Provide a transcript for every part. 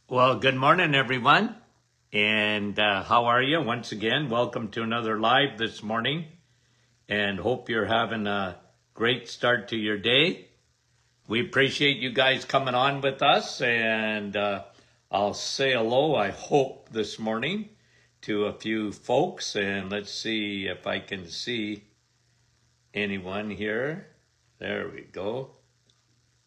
Well, good morning, everyone. And how are you? Once again, welcome to another live this morning. And hope you're having a great start to your day. We appreciate you guys coming on with us. And I'll say hello, I hope, this morning to a few folks. And let's see if I can see anyone here. There we go.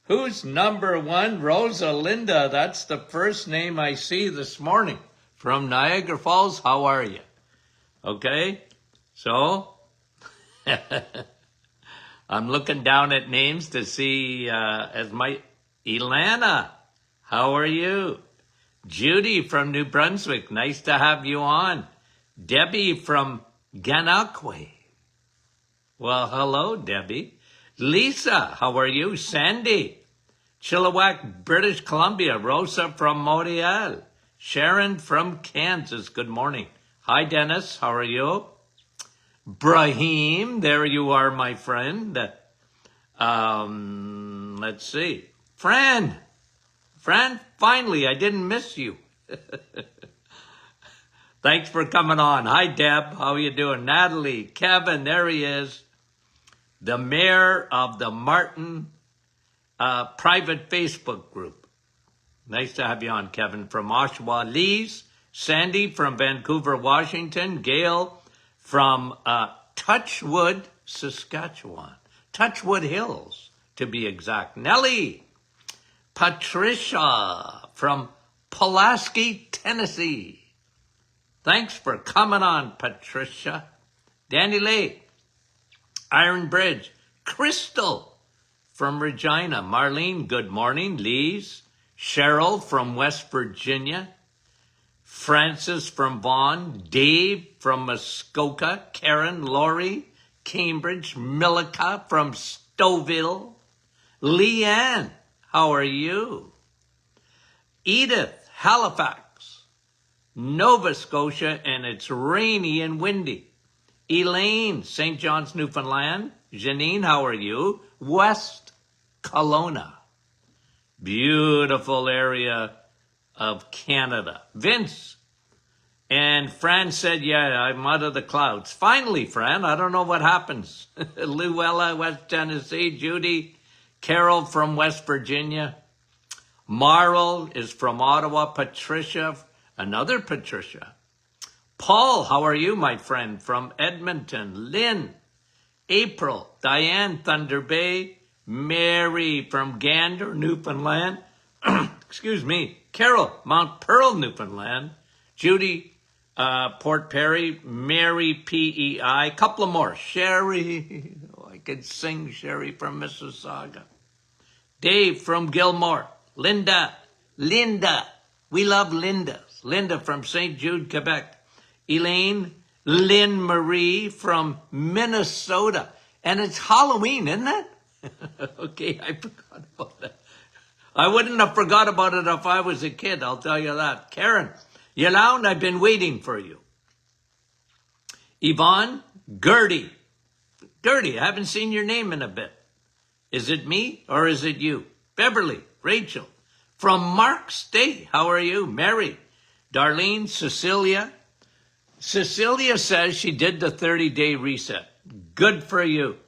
Who's number one? Rosalinda. That's the first name I see this morning from Niagara Falls. How are you? Okay. So I'm looking down at names to see as my Ilana. How are you? Judy from New Brunswick. Nice to have you on. Debbie from Ganakwe. Well, hello, Debbie. Lisa, how are you? Sandy, Chilliwack, British Columbia. Rosa from Montreal. Sharon from Kansas. Good morning. Hi, Dennis. How are you? Brahim, there you are, my friend. Let's see. Fran, finally, I didn't miss you. Thanks for coming on. Hi, Deb. How you doing? Natalie, Kevin, there he is. The mayor of the Martin private Facebook group. Nice to have you on, Kevin, from Oshawa. Lee's, Sandy from Vancouver, Washington. Gail from Touchwood, Saskatchewan. Touchwood Hills, to be exact. Nellie. Patricia from Pulaski, Tennessee. Thanks for coming on, Patricia. Danny Lee. Iron Bridge. Crystal from Regina. Marlene, good morning. Lise. Cheryl from West Virginia. Francis from Vaughan. Dave from Muskoka. Karen, Lori, Cambridge. Millica from Stouffville. Leanne, how are you? Edith, Halifax, Nova Scotia, and it's rainy and windy. Elaine, St. John's, Newfoundland. Janine, how are you? West Kelowna. Beautiful area of Canada. Vince. And Fran said, yeah, I'm out of the clouds. Finally, Fran, I don't know what happens. Luella, West Tennessee. Judy. Carol from West Virginia. Marl is from Ottawa. Patricia, another Patricia. Paul, how are you, my friend, from Edmonton? Lynn, April, Diane, Thunder Bay, Mary from Gander, Newfoundland. Excuse me. Carol, Mount Pearl, Newfoundland. Judy, Port Perry, Mary, PEI. Couple of more. Sherry, I could sing Sherry from Mississauga. Dave from Gilmore. Linda, we love Lindas. Linda from St. Jude, Quebec. Elaine, Lynn Marie from Minnesota. And it's Halloween, isn't it? Okay, I forgot about that. I wouldn't have forgot about it if I was a kid, I'll tell you that. Karen, Yolande, I've been waiting for you. Yvonne, Gertie, I haven't seen your name in a bit. Is it me or is it you? Beverly, Rachel, from Mark State, how are you? Mary, Darlene, Cecilia. Cecilia says she did the 30-day reset. Good for you.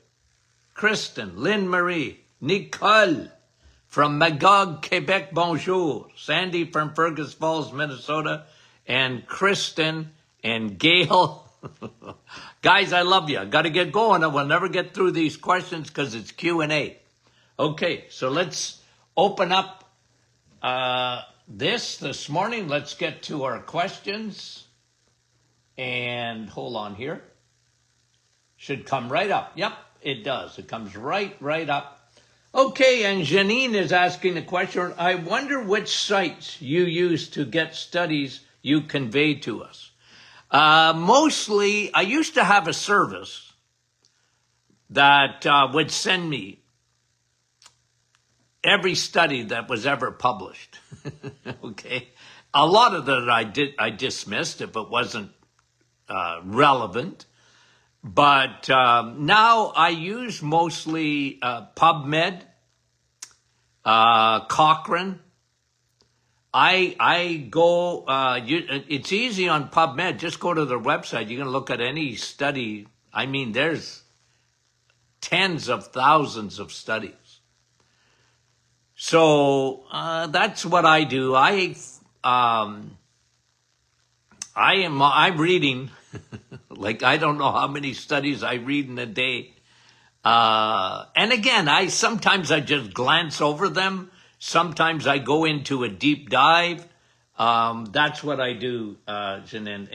Kristen, Lynn Marie, Nicole from Magog, Quebec, bonjour. Sandy from Fergus Falls, Minnesota, and Kristen and Gail. Guys, I love you. Got to get going. I will never get through these questions because it's Q&A. Okay, so let's open up this morning. Let's get to our questions. And hold on here. Should come right up. Yep, it does. It comes right up. Okay, and Janine is asking a question. I wonder which sites you use to get studies you convey to us. Mostly, I used to have a service that would send me every study that was ever published. Okay, a lot of that I dismissed if it wasn't relevant. But now I use mostly PubMed, Cochrane, I go, it's easy on PubMed. Just go to their website. You can look at any study. I mean, there's tens of thousands of studies. So that's what I do. I'm reading, like I don't know how many studies I read in a day. And again, sometimes I just glance over them. Sometimes I go into a deep dive. That's what I do, Janine.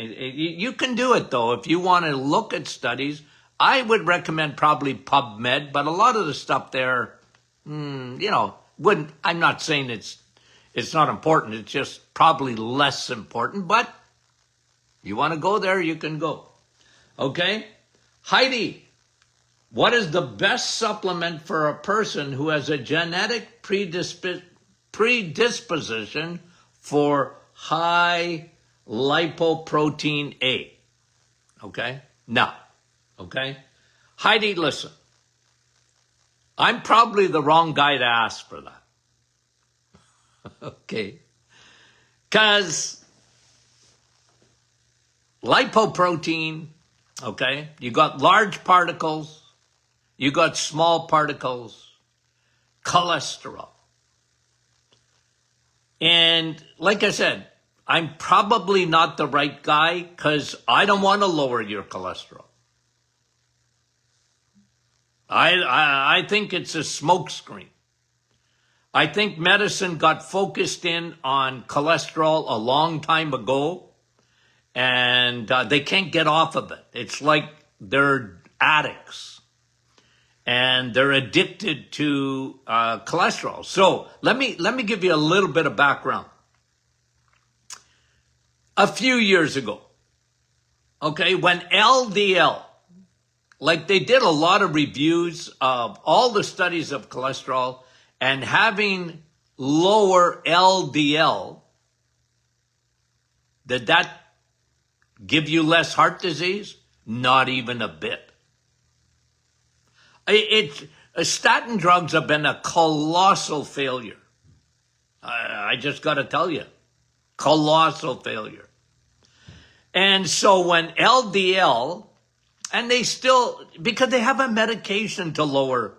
You can do it though. If you want to look at studies, I would recommend probably PubMed, but a lot of the stuff there, I'm not saying it's not important. It's just probably less important, but you want to go there, you can go. Okay? Heidi, what is the best supplement for a person who has a genetic predisposition for high lipoprotein A? Okay? Now, okay? Heidi, listen. I'm probably the wrong guy to ask for that. Okay? Because lipoprotein, okay, you got large particles, you got small particles, cholesterol. And like I said, I'm probably not the right guy because I don't want to lower your cholesterol. I think it's a smokescreen. I think medicine got focused in on cholesterol a long time ago, and they can't get off of it. It's like they're addicts, and they're addicted to cholesterol. So let me give you a little bit of background. A few years ago, okay, when LDL, like they did a lot of reviews of all the studies of cholesterol, and having lower LDL, did that give you less heart disease? Not even a bit. Statin drugs have been a colossal failure. I just got to tell you, colossal failure. And so when LDL, and they still, because they have a medication to lower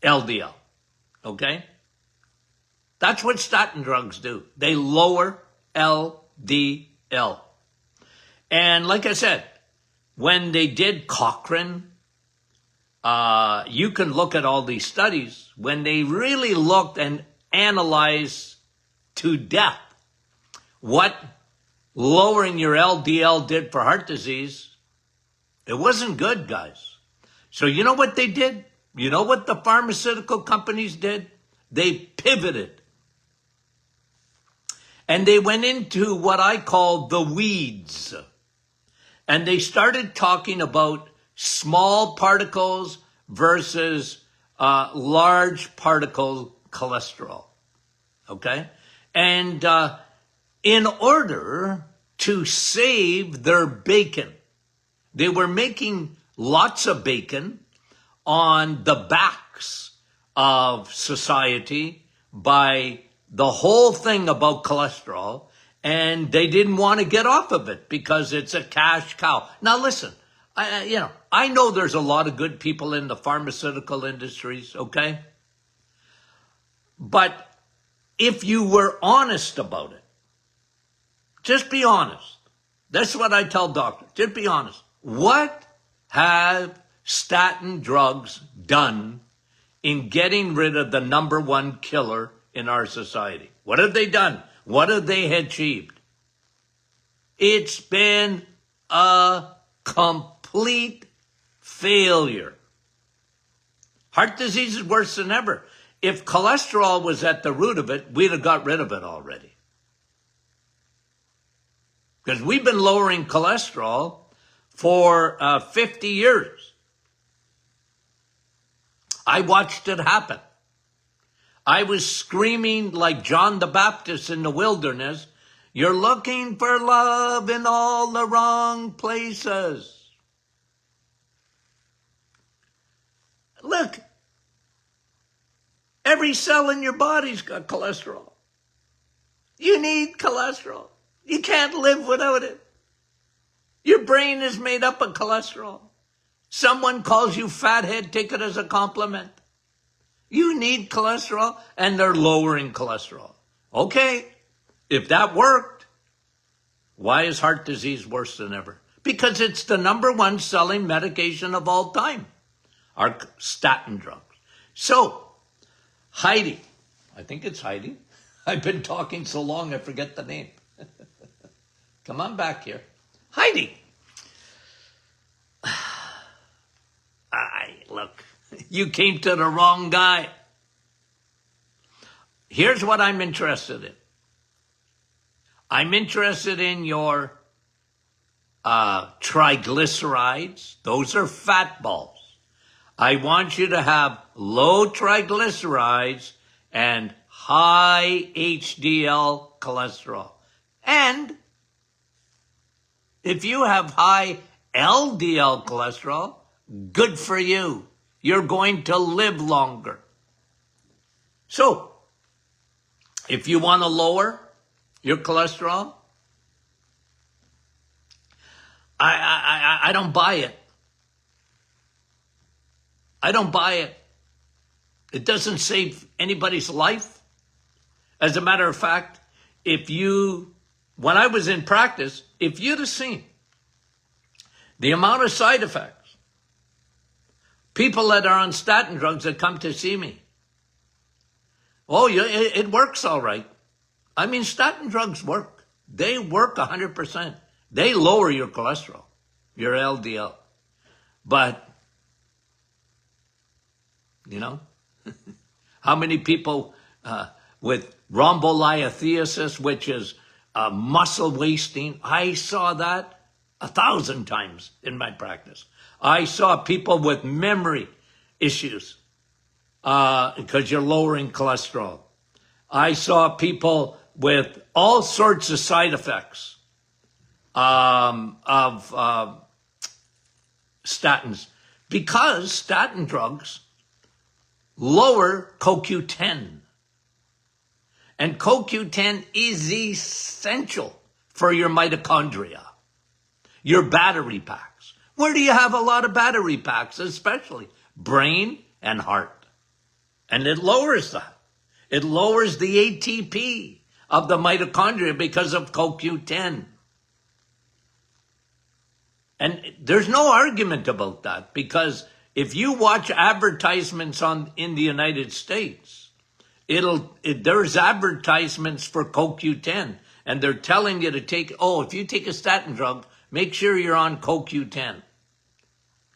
LDL, okay? That's what statin drugs do. They lower LDL. And like I said, when they did Cochrane, you can look at all these studies. When they really looked and analyzed to death what lowering your LDL did for heart disease, it wasn't good, guys. So you know what they did? You know what the pharmaceutical companies did? They pivoted. And they went into what I call the weeds. And they started talking about small particles versus large particle cholesterol. Okay? And in order to save their bacon, they were making lots of bacon on the backs of society by the whole thing about cholesterol, and they didn't want to get off of it because it's a cash cow. Now listen, I know there's a lot of good people in the pharmaceutical industries, okay? But if you were honest about it, just be honest. That's what I tell doctors. Just be honest. What have statin drugs done in getting rid of the number one killer in our society? What have they done? What have they achieved? It's been a complete failure. Heart disease is worse than ever. If cholesterol was at the root of it, we'd have got rid of it already. Because we've been lowering cholesterol for 50 years. I watched it happen. I was screaming like John the Baptist in the wilderness, "You're looking for love in all the wrong places." Look, Every cell in your body's got cholesterol. You need cholesterol. You can't live without it. Your brain is made up of cholesterol. Someone calls you fathead, take it as a compliment. You need cholesterol, and they're lowering cholesterol. Okay, if that worked, why is heart disease worse than ever? Because it's the #1 selling medication of all time, our statin drugs. So, Heidi, I think it's Heidi. I've been talking so long I forget the name. Come on back here. Heidi. Look, you came to the wrong guy. Here's what I'm interested in. I'm interested in your triglycerides. Those are fat balls. I want you to have low triglycerides and high HDL cholesterol. And if you have high LDL cholesterol, good for you. You're going to live longer. So, if you want to lower your cholesterol, I don't buy it. I don't buy it. It doesn't save anybody's life. As a matter of fact, when I was in practice, if you'd have seen the amount of side effects, people that are on statin drugs that come to see me, oh, yeah, it works all right. I mean, statin drugs work. They work 100%. They lower your cholesterol, your LDL. But, how many people with rhombolythesis, which is muscle wasting, I saw that 1,000 times in my practice. I saw people with memory issues because you're lowering cholesterol. I saw people with all sorts of side effects of statins because statin drugs lower CoQ10. And CoQ10 is essential for your mitochondria, your battery packs. Where do you have a lot of battery packs, especially? Brain and heart. And it lowers that. It lowers the ATP of the mitochondria because of CoQ10. And there's no argument about that, because if you watch advertisements in the United States, there's advertisements for CoQ10, and they're telling you to take, if you take a statin drug, make sure you're on CoQ10.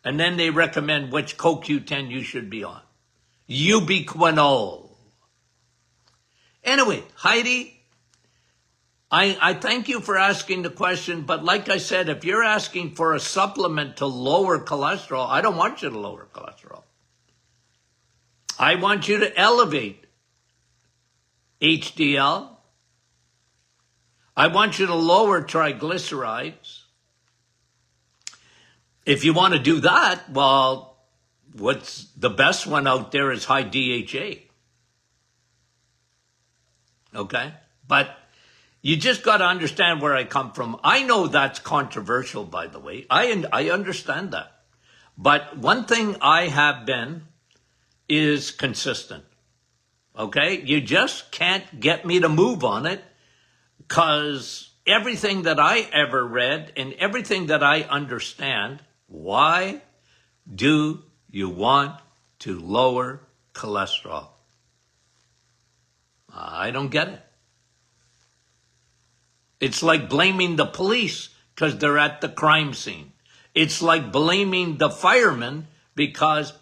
And then they recommend which CoQ10 you should be on. Ubiquinol. Anyway, Heidi, I thank you for asking the question, but like I said, if you're asking for a supplement to lower cholesterol, I don't want you to lower cholesterol. I want you to elevate HDL. I want you to lower triglycerides. If you want to do that, well, what's the best one out there is high DHA. Okay? But you just got to understand where I come from. I know that's controversial, by the way. I understand that. But one thing I have been is consistent. Okay? You just can't get me to move on it, because everything that I ever read and everything that I understand, why do you want to lower cholesterol? I don't get it. It's like blaming the police because they're at the crime scene. It's like blaming the firemen because,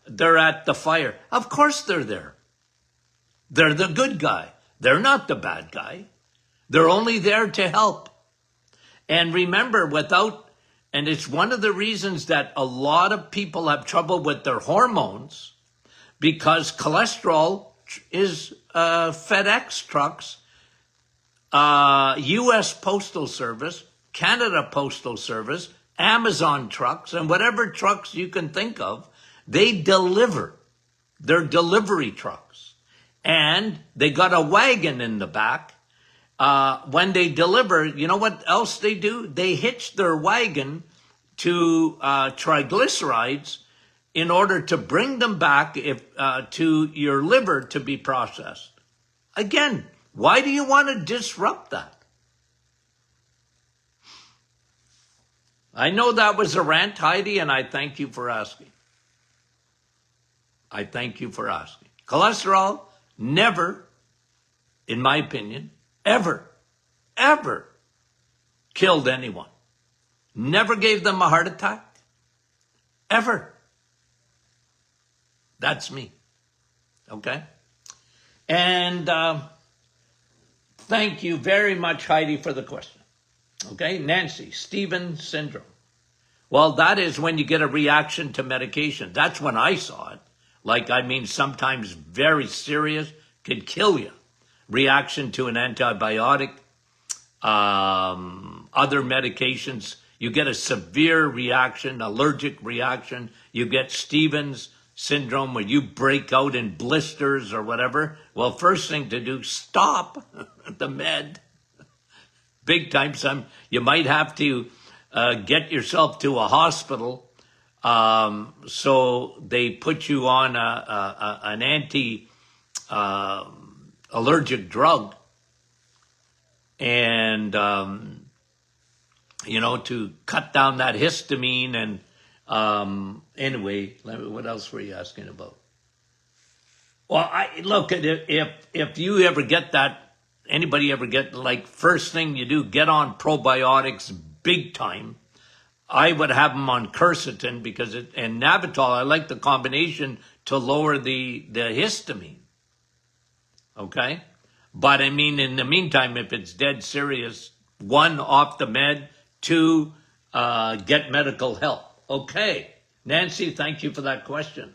they're at the fire. Of course they're there. They're the good guy. They're not the bad guy. They're only there to help. And remember, and it's one of the reasons that a lot of people have trouble with their hormones, because cholesterol is FedEx trucks, U.S. Postal Service, Canada Postal Service, Amazon trucks, and whatever trucks you can think of, they deliver. They're delivery trucks. and they got a wagon in the back. When they deliver, you know what else they do? They hitch their wagon to triglycerides in order to bring them back to your liver to be processed. Again, why do you want to disrupt that? I know that was a rant, Heidi, and I thank you for asking. I thank you for asking. Cholesterol never, in my opinion, ever killed anyone. Never gave them a heart attack. Ever. That's me. Okay? And thank you very much, Heidi, for the question. Okay? Nancy, Stevens syndrome. Well, that is when you get a reaction to medication. That's when I saw it. Sometimes very serious, could kill you. Reaction to an antibiotic, other medications. You get a severe reaction, allergic reaction. You get Stevens syndrome where you break out in blisters or whatever. Well, first thing to do, stop the med. Big time. You might have to get yourself to a hospital. So they put you on an allergic drug, and to cut down that histamine. And anyway, what else were you asking about? Well, look, if you ever get that, anybody ever get, first thing you do, get on probiotics big time. I would have them on quercetin and Navitol. I like the combination to lower the histamine. Okay? But I mean, in the meantime, if it's dead serious, 1, off the med, 2, get medical help. Okay. Nancy, thank you for that question.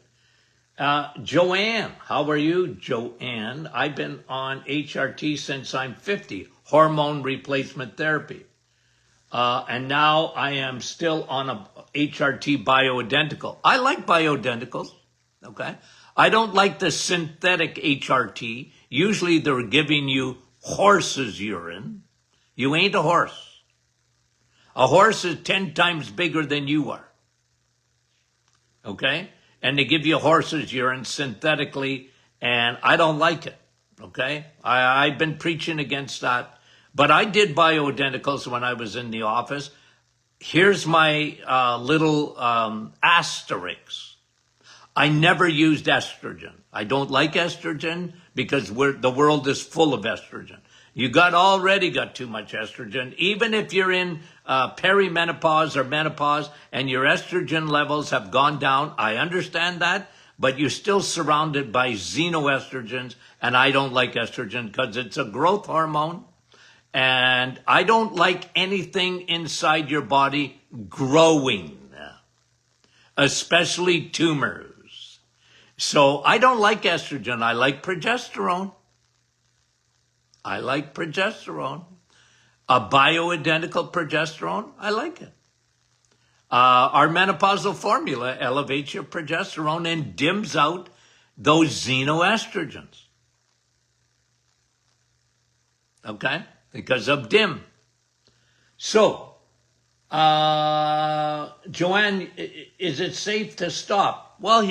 Joanne, how are you, Joanne? I've been on HRT since I'm 50, hormone replacement therapy. And now I am still on a HRT bioidentical. I like bioidenticals, okay? I don't like the synthetic HRT. Usually they're giving you horse's urine. You ain't a horse. A horse is 10 times bigger than you are, okay? And they give you horse's urine synthetically, and I don't like it, okay? I've been preaching against that. But I did bioidenticals when I was in the office. Here's my little asterisk. I never used estrogen. I don't like estrogen because the world is full of estrogen. You already got too much estrogen. Even if you're in perimenopause or menopause and your estrogen levels have gone down, I understand that, but you're still surrounded by xenoestrogens, and I don't like estrogen because it's a growth hormone. And I don't like anything inside your body growing, especially tumors. So I don't like estrogen. I like progesterone. A bioidentical progesterone, I like it. Our menopausal formula elevates your progesterone and dims out those xenoestrogens. Okay? Because of DIM. So, Joanne, is it safe to stop? Well,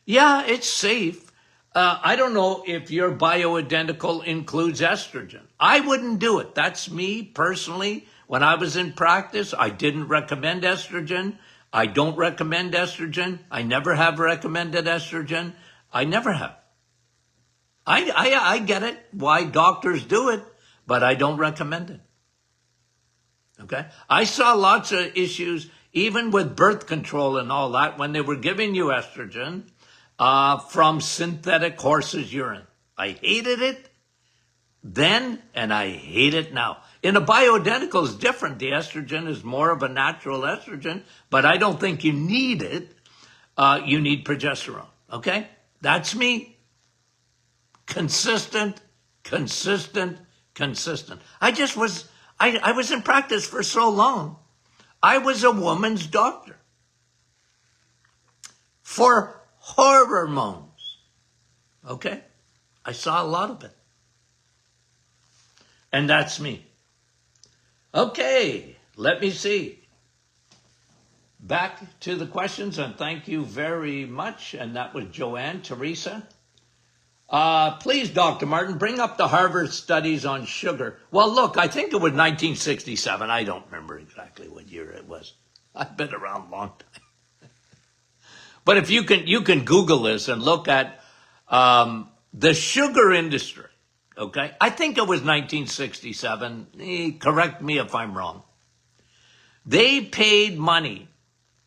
yeah, it's safe. I don't know if your bioidentical includes estrogen. I wouldn't do it. That's me personally. When I was in practice, I didn't recommend estrogen. I don't recommend estrogen. I never have recommended estrogen. I never have. I get it, why doctors do it, but I don't recommend it. Okay? I saw lots of issues, even with birth control and all that, when they were giving you estrogen from synthetic horse's urine. I hated it then, and I hate it now. In a bioidentical is different. The estrogen is more of a natural estrogen, but I don't think you need it. You need progesterone. Okay? That's me. Consistent. I was in practice for so long. I was a woman's doctor for hormones. Okay? I saw a lot of it. And that's me. Okay, let me see. Back to the questions, and thank you very much. And that was Joanne, Teresa. Please, Dr. Martin, bring up the Harvard studies on sugar. Well, look, I think it was 1967. I don't remember exactly what year it was. I've been around a long time. But if you can Google this and look at the sugar industry, okay? I think it was 1967. Correct me if I'm wrong. They paid money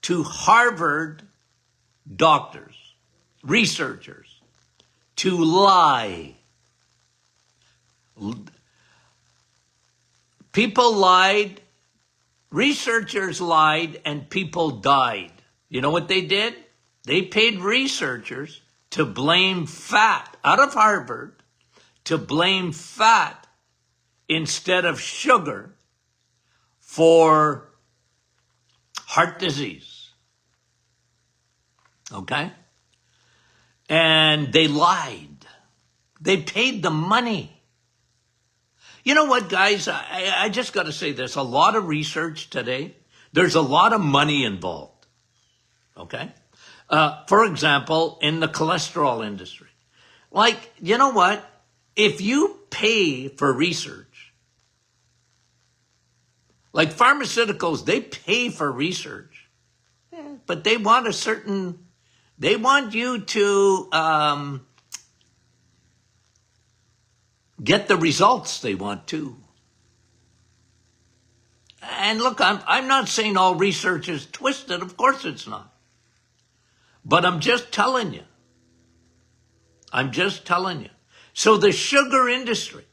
to Harvard doctors, researchers, to lie. People lied, researchers lied, and people died. You know what they did? They paid researchers to blame fat out of Harvard, to blame fat instead of sugar for heart disease. Okay? And they lied. They paid the money. You know what, guys? I just got to say there's a lot of research today. There's a lot of money involved. Okay? For example, in the cholesterol industry. Like, you know what? If you pay for research, like pharmaceuticals, they pay for research, but they want they want you to get the results they want to. And look, I'm not saying all research is twisted. Of course it's not. But I'm just telling you. So the sugar industry,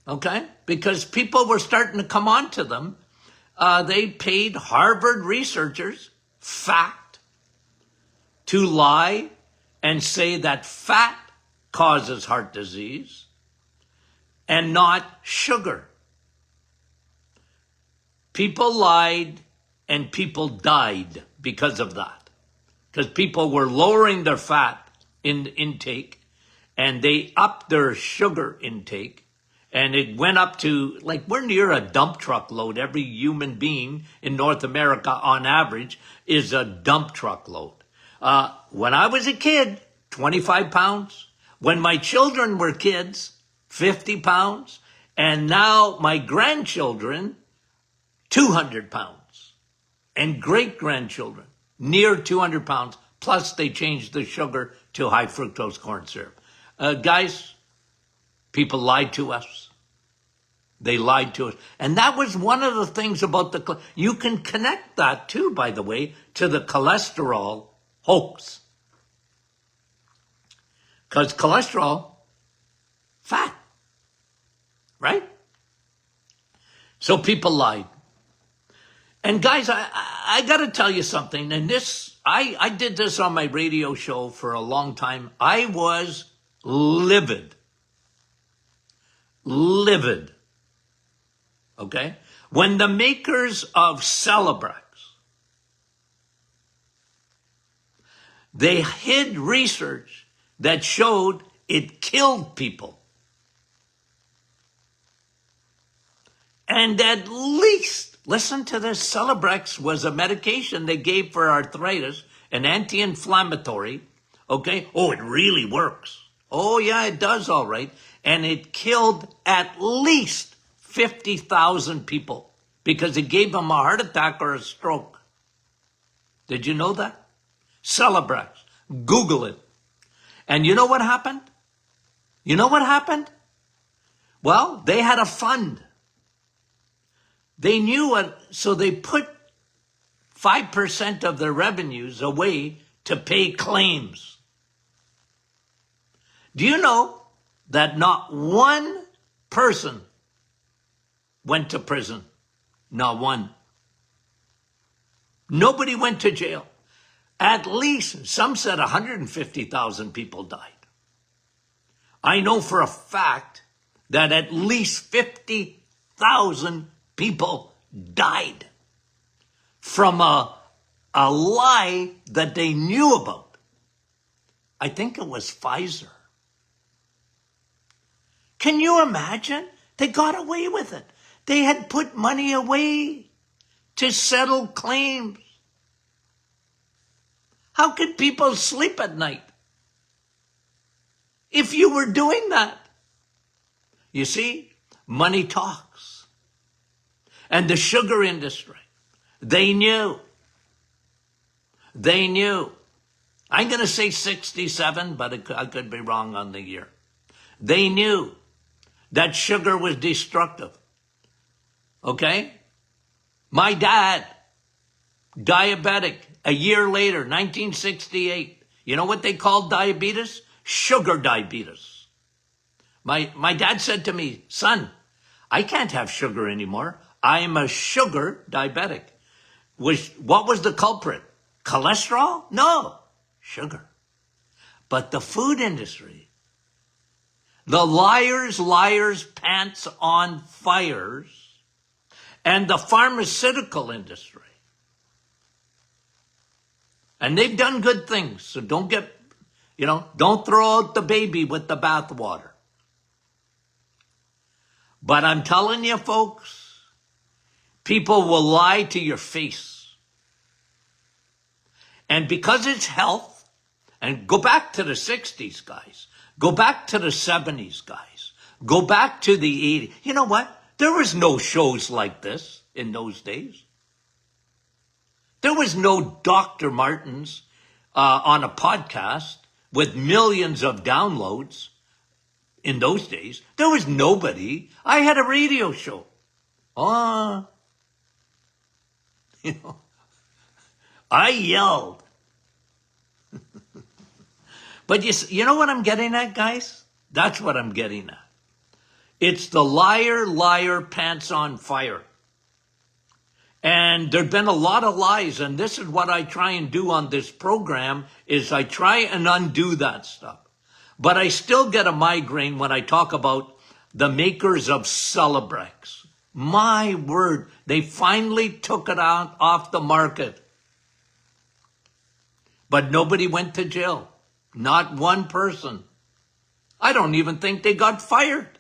okay, because people were starting to come on to them, they paid Harvard researchers fact to lie and say that fat causes heart disease and not sugar. People lied and people died because of that. Because people were lowering their fat intake and they upped their sugar intake, and it went up to, like, we're near a dump truck load. Every human being in North America on average is a dump truck load. When I was a kid, 25 pounds. When my children were kids, 50 pounds. And now my grandchildren, 200 pounds. And great-grandchildren, near 200 pounds, plus they changed the sugar to high fructose corn syrup. Guys, people lied to us. They lied to us. And that was one of the things about you can connect that too, by the way, to the cholesterol hoax. Because cholesterol, fat, right? So people lied. And guys, I got to tell you something, and I did this on my radio show for a long time. I was livid, okay? When the makers of Celebrex, they hid research that showed it killed people. And at least, listen to this, Celebrex was a medication they gave for arthritis, an anti-inflammatory, okay? Oh, it really works. Oh, yeah, it does, all right. And it killed at least 50,000 people because it gave them a heart attack or a stroke. Did you know that? Celebrex. Google it. And you know what happened? Well, they had a fund. They knew it, so they put 5% of their revenues away to pay claims. Do you know that not one person went to prison? Not one. Nobody went to jail. At least, some said 150,000 people died. I know for a fact that at least 50,000 people died from a lie that they knew about. I think it was Pfizer. Can you imagine? They got away with it. They had put money away to settle claims. How could people sleep at night if you were doing that? You see, money talks. And the sugar industry, they knew. They knew. I'm going to say 67, but I could be wrong on the year. They knew that sugar was destructive. Okay? My dad, diabetic, a year later, 1968. You know what they called diabetes? Sugar diabetes. My dad said to me, son, I can't have sugar anymore. I am a sugar diabetic. What was the culprit? Cholesterol? No, sugar. But the food industry, the liars, pants on fires, and the pharmaceutical industry. And they've done good things, so don't throw out the baby with the bathwater. But I'm telling you, folks, people will lie to your face. And because it's health, and go back to the 60s, guys. Go back to the 70s, guys. Go back to the 80s. You know what? There was no shows like this in those days. There was no Dr. Martens on a podcast with millions of downloads in those days. There was nobody. I had a radio show. I yelled. But you know what I'm getting at, guys? That's what I'm getting at. It's the liar, pants on fire. And there've been a lot of lies, and this is what I try and do on this program, is I try and undo that stuff. But I still get a migraine when I talk about the makers of Celebrex. My word, they finally took it out off the market. But nobody went to jail. Not one person. I don't even think they got fired.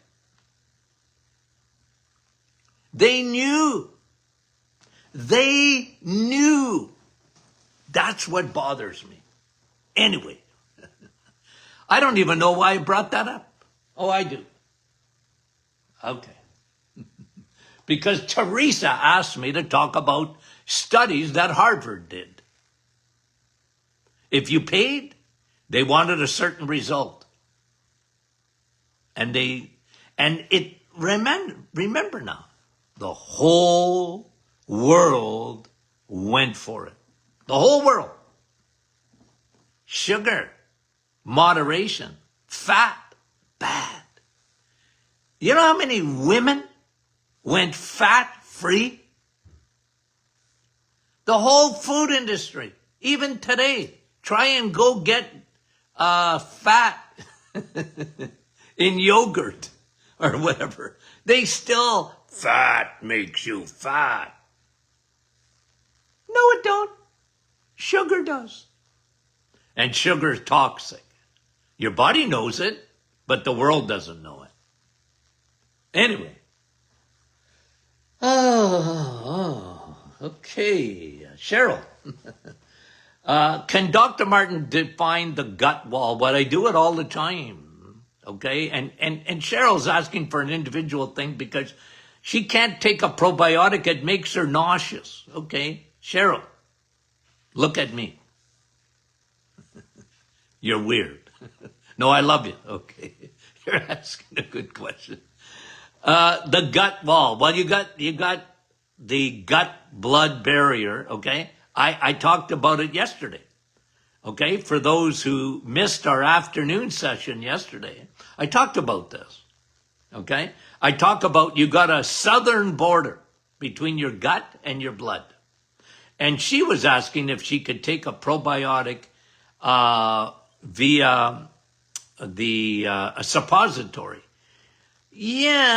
They knew. They knew. That's what bothers me. Anyway, I don't even know why I brought that up. Oh, I do. Okay. Because Teresa asked me to talk about studies that Harvard did. If you paid, they wanted a certain result. Remember now, the whole world went for it. The whole world. Sugar, moderation, fat, bad. You know how many women went fat-free? The whole food industry, even today, try and go get fat in yogurt or whatever. They still, fat makes you fat. No, it don't. Sugar does. And sugar is toxic. Your body knows it, but the world doesn't know it. Anyway. Okay. Cheryl. Can Dr. Martin define the gut wall? Well, I do it all the time. Okay. And Cheryl's asking for an individual thing because she can't take a probiotic. It makes her nauseous. Okay. Cheryl, look at me. You're weird. No, I love you. Okay. You're asking a good question. The gut wall. Well, you got the gut-blood barrier, okay? I talked about it yesterday, okay? For those who missed our afternoon session yesterday, I talked about this, okay? I talk about you got a southern border between your gut and your blood. And she was asking if she could take a probiotic via a suppository. Yeah.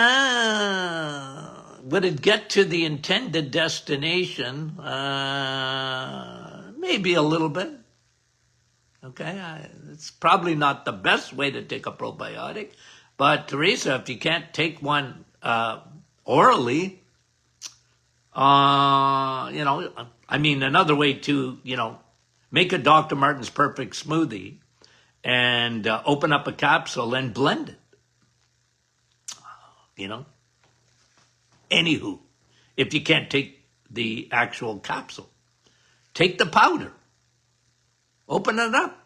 Would it get to the intended destination? Maybe a little bit. Okay, it's probably not the best way to take a probiotic, but Teresa, if you can't take one orally, I mean, another way to, make a Dr. Martin's Perfect Smoothie and open up a capsule and blend it, Anywho, if you can't take the actual capsule, take the powder, open it up.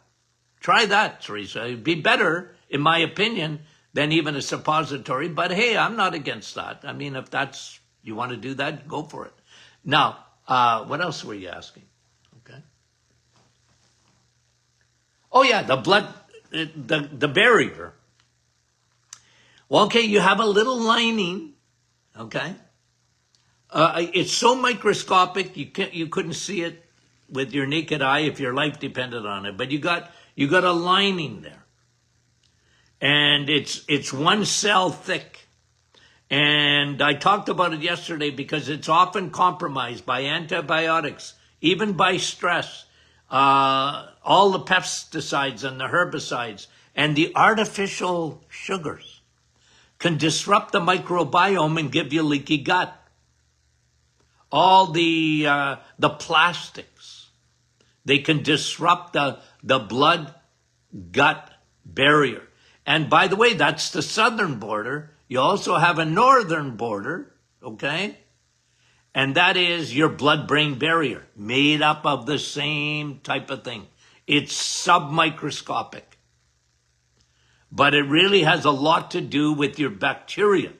Try that, Teresa. It'd be better, in my opinion, than even a suppository. But hey, I'm not against that. I mean, if you want to do that, go for it. Now, what else were you asking? Okay. Oh yeah, the blood, the barrier. Well, okay, you have a little lining. Okay. It's so microscopic you couldn't see it with your naked eye if your life depended on it. But you got a lining there, and it's one cell thick. And I talked about it yesterday because it's often compromised by antibiotics, even by stress, all the pesticides and the herbicides and the artificial sugars can disrupt the microbiome and give you leaky gut. All the plastics, they can disrupt the blood-gut barrier. And by the way, that's the southern border. You also have a northern border, okay? And that is your blood-brain barrier, made up of the same type of thing. It's submicroscopic. But it really has a lot to do with your bacteria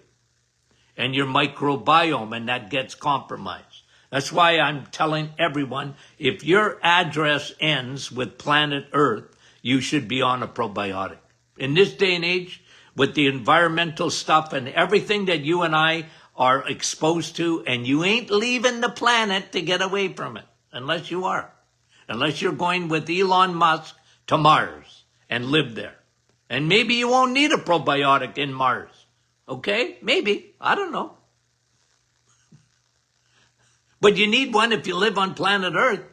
and your microbiome, and that gets compromised. That's why I'm telling everyone, if your address ends with planet Earth, you should be on a probiotic. In this day and age, with the environmental stuff and everything that you and I are exposed to, and you ain't leaving the planet to get away from it, unless you are. Unless you're going with Elon Musk to Mars and live there. And maybe you won't need a probiotic in Mars. Okay? Maybe. I don't know. But you need one if you live on planet Earth.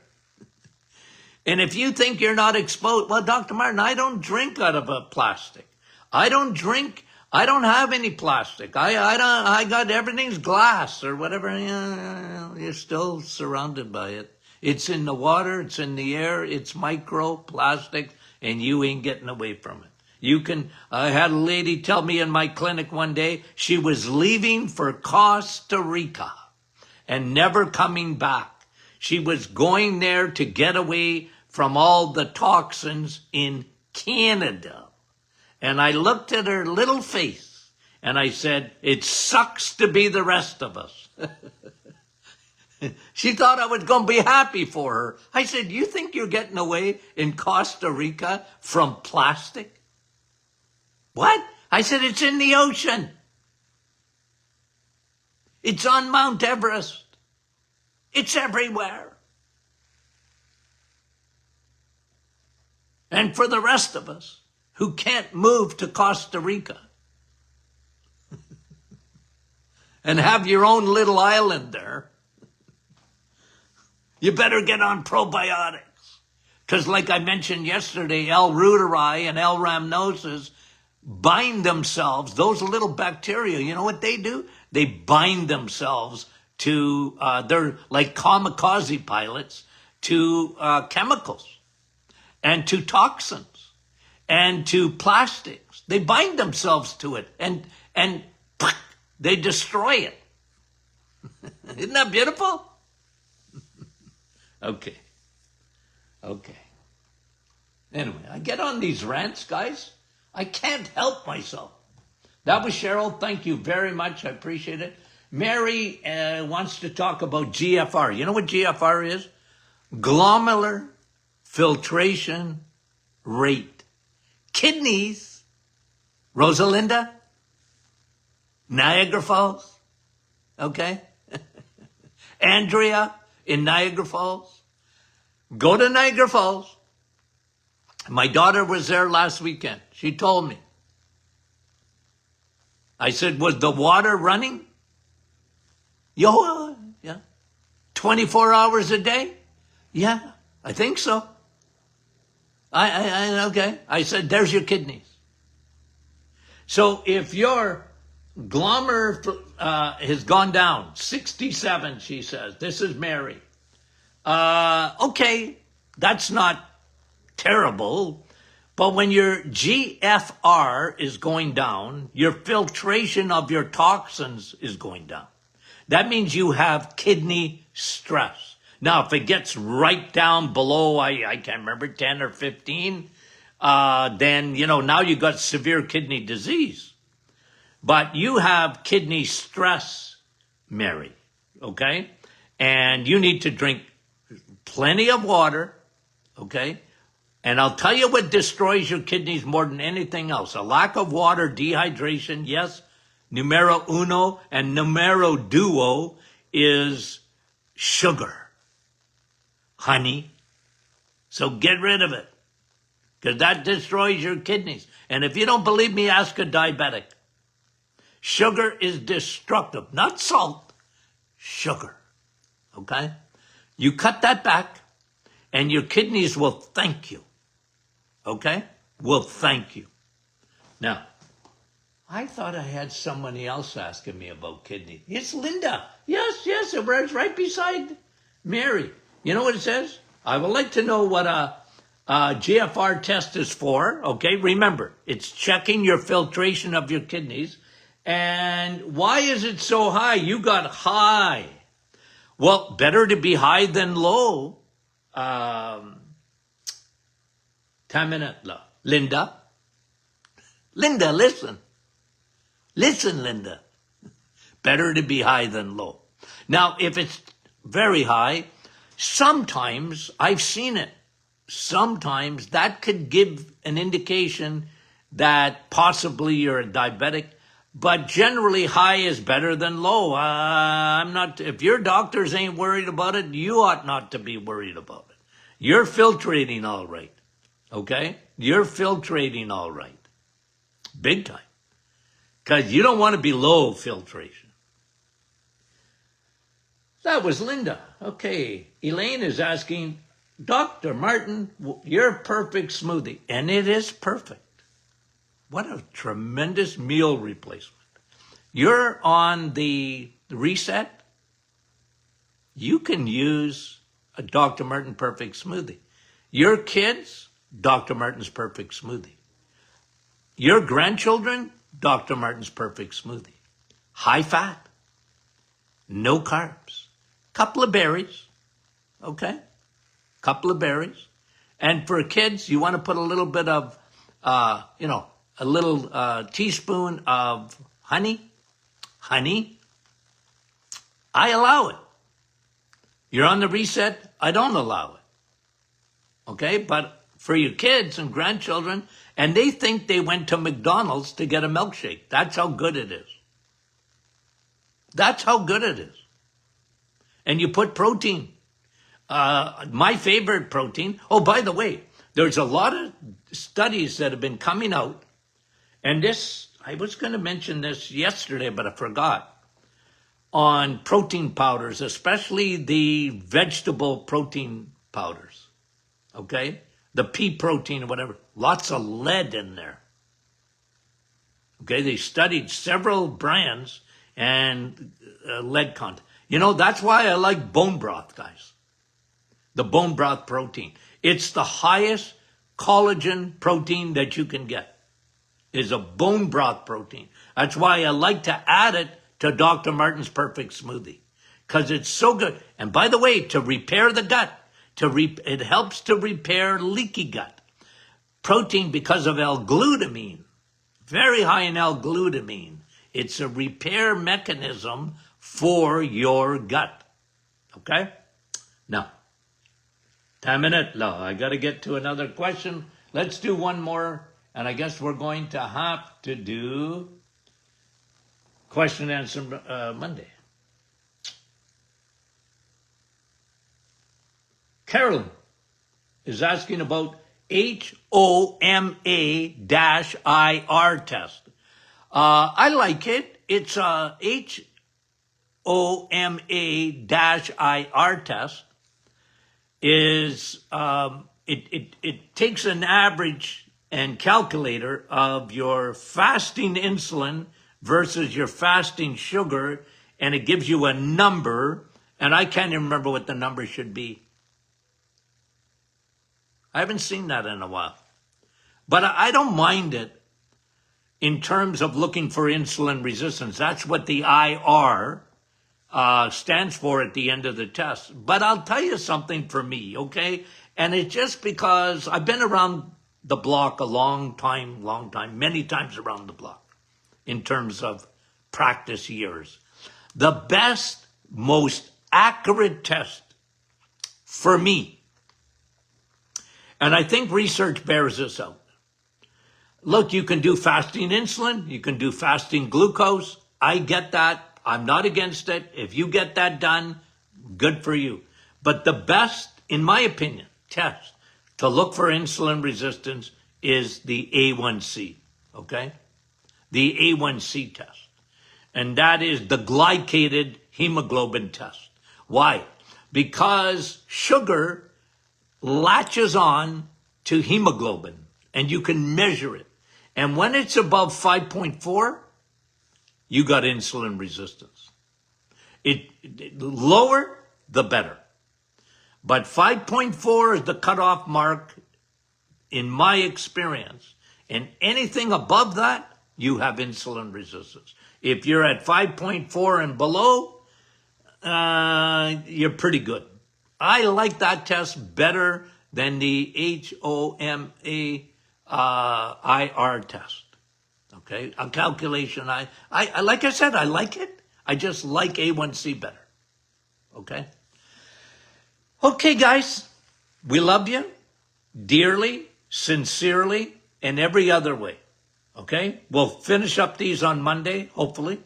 And if you think you're not exposed, well, Dr. Martin, I don't drink out of a plastic. I don't have any plastic. I got everything's glass or whatever. You're still surrounded by it. It's in the water, it's in the air, it's microplastic, and you ain't getting away from it. I had a lady tell me in my clinic one day, she was leaving for Costa Rica and never coming back. She was going there to get away from all the toxins in Canada. And I looked at her little face and I said, it sucks to be the rest of us. She thought I was going to be happy for her. I said, you think you're getting away in Costa Rica from plastic? What? I said, it's in the ocean. It's on Mount Everest. It's everywhere. And for the rest of us who can't move to Costa Rica and have your own little island there, you better get on probiotics. Because like I mentioned yesterday, L. reuteri and L. rhamnosus bind themselves, those little bacteria, you know what they do? They bind themselves to, they're like kamikaze pilots, to chemicals and to toxins and to plastics. They bind themselves to it and they destroy it. Isn't that beautiful? Okay. Anyway, I get on these rants, guys. I can't help myself. That was Cheryl. Thank you very much. I appreciate it. Mary wants to talk about GFR. You know what GFR is? Glomerular filtration rate. Kidneys. Rosalinda. Niagara Falls. Okay? Andrea in Niagara Falls. Go to Niagara Falls. My daughter was there last weekend. She told me. I said, was the water running? Yeah. 24 hours a day? Yeah, I think so. Okay. I said, there's your kidneys. So if your glomer has gone down, 67, she says, this is Mary. Okay, that's not terrible. But when your GFR is going down, your filtration of your toxins is going down. That means you have kidney stress. Now, if it gets right down below, I can't remember, 10 or 15, then, now you got severe kidney disease. But you have kidney stress, Mary, okay? And you need to drink plenty of water, okay? And I'll tell you what destroys your kidneys more than anything else. A lack of water, dehydration, yes. Numero uno and numero duo is sugar, honey. So get rid of it, because that destroys your kidneys. And if you don't believe me, ask a diabetic. Sugar is destructive, not salt, sugar, okay? You cut that back, and your kidneys will thank you, okay? Will thank you. Now, I thought I had somebody else asking me about kidney. It's Linda. Yes, it was right beside Mary. You know what it says? I would like to know what a GFR test is for, okay? Remember, it's checking your filtration of your kidneys. And why is it so high? You got high. Well, better to be high than low. 10 minutes. Linda, listen. Listen, Linda. Better to be high than low. Now, if it's very high, sometimes, I've seen it, sometimes that could give an indication that possibly you're a diabetic, but generally high is better than low. If your doctors ain't worried about it, you ought not to be worried about it. You're filtrating all right, okay? You're filtrating all right, big time, because you don't want to be low filtration. That was Linda. Okay, Elaine is asking, Dr. Martin, your perfect smoothie. And it is perfect. What a tremendous meal replacement. You're on the reset. You can use a Dr. Martin perfect smoothie. Your kids, Dr. Martin's perfect smoothie. Your grandchildren, Dr. Martin's perfect smoothie. High fat, no carbs, couple of berries, okay? Couple of berries. And for kids, you want to put a little bit of, a little teaspoon of honey. Honey, I allow it. You're on the reset, I don't allow it. Okay, but for your kids and grandchildren, and they think they went to McDonald's to get a milkshake. That's how good it is. That's how good it is. And you put protein. My favorite protein. Oh, by the way, there's a lot of studies that have been coming out. And this, I was going to mention this yesterday, but I forgot. On protein powders, especially the vegetable protein powders. Okay? The pea protein or whatever. Lots of lead in there. Okay? They studied several brands and lead content. That's why I like bone broth, guys. The bone broth protein. It's the highest collagen protein that you can get. Is a bone broth protein. That's why I like to add it to Dr. Martin's perfect smoothie. Because it's so good. And by the way, to repair the gut, it helps to repair leaky gut. Protein because of L-glutamine. Very high in L-glutamine. It's a repair mechanism for your gut. Okay? Now, 10 minutes. No, I got to get to another question. Let's do one more. And I guess we're going to have to do question and answer Monday. Carolyn is asking about HOMA-IR test. I like it. It's a HOMA-IR test. Is it takes an average and calculator of your fasting insulin versus your fasting sugar, and it gives you a number, and I can't even remember what the number should be. I haven't seen that in a while. But I don't mind it in terms of looking for insulin resistance. That's what the IR stands for at the end of the test. But I'll tell you something for me, okay? And it's just because I've been around the block a long time, many times around the block in terms of practice years. The best, most accurate test for me, and I think research bears this out. Look, you can do fasting insulin, you can do fasting glucose. I get that. I'm not against it. If you get that done, good for you. But the best, in my opinion, test to look for insulin resistance is the A1C, okay? The A1C test. And that is the glycated hemoglobin test. Why? Because sugar latches on to hemoglobin, and you can measure it. And when it's above 5.4, you got insulin resistance. Lower, the better. But 5.4 is the cutoff mark in my experience. And anything above that, you have insulin resistance. If you're at 5.4 and below, you're pretty good. I like that test better than the HOMA IR test. Okay, a calculation. I like I said, I like it. I just like A1C better. Okay. Okay, guys, we love you dearly, sincerely, and every other way. Okay, we'll finish up these on Monday, hopefully,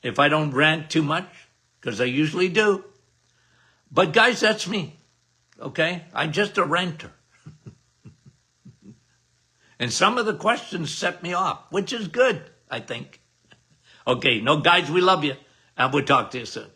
if I don't rant too much, because I usually do. But guys, that's me. Okay, I'm just a ranter. And some of the questions set me off, which is good, I think. Okay, no, guys, we love you, and we'll talk to you soon.